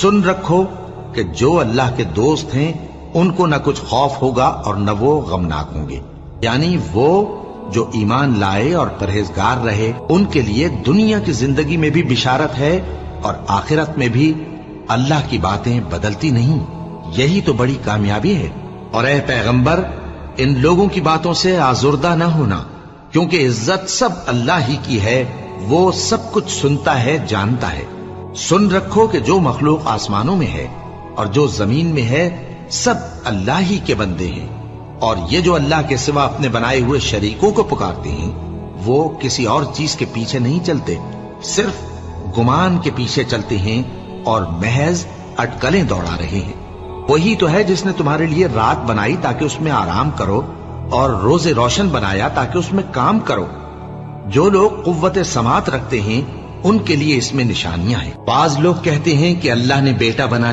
سن رکھو کہ جو اللہ کے دوست ہیں ان کو نہ کچھ خوف ہوگا اور نہ وہ غمناک ہوں گے، یعنی وہ جو ایمان لائے اور پرہیزگار رہے ان کے لیے دنیا کی زندگی میں بھی بشارت ہے اور آخرت میں بھی اللہ کی باتیں بدلتی نہیں، یہی تو بڑی کامیابی ہے۔ اور اے پیغمبر، ان لوگوں کی باتوں سے آزردہ نہ ہونا، کیونکہ عزت سب اللہ ہی کی ہے، وہ سب کچھ سنتا ہے، جانتا ہے۔ سن رکھو کہ جو مخلوق آسمانوں میں ہے اور جو زمین میں ہے سب اللہ ہی کے بندے ہیں، اور یہ جو اللہ کے سوا اپنے بنائے ہوئے شریکوں کو پکارتے ہیں وہ کسی اور چیز کے پیچھے نہیں چلتے، صرف گمان کے پیچھے چلتے ہیں اور محض اٹکلیں دوڑا رہے ہیں۔ وہی تو ہے جس نے تمہارے لیے رات بنائی تاکہ اس میں آرام کرو اور روز روشن بنایا تاکہ اس میں کام کرو۔ جو لوگ قوت سماعت رکھتے ہیں ان کے لیے اس میں نشانیاں ہیں۔ بعض لوگ کہتے ہیں کہ اللہ نے بیٹا بنا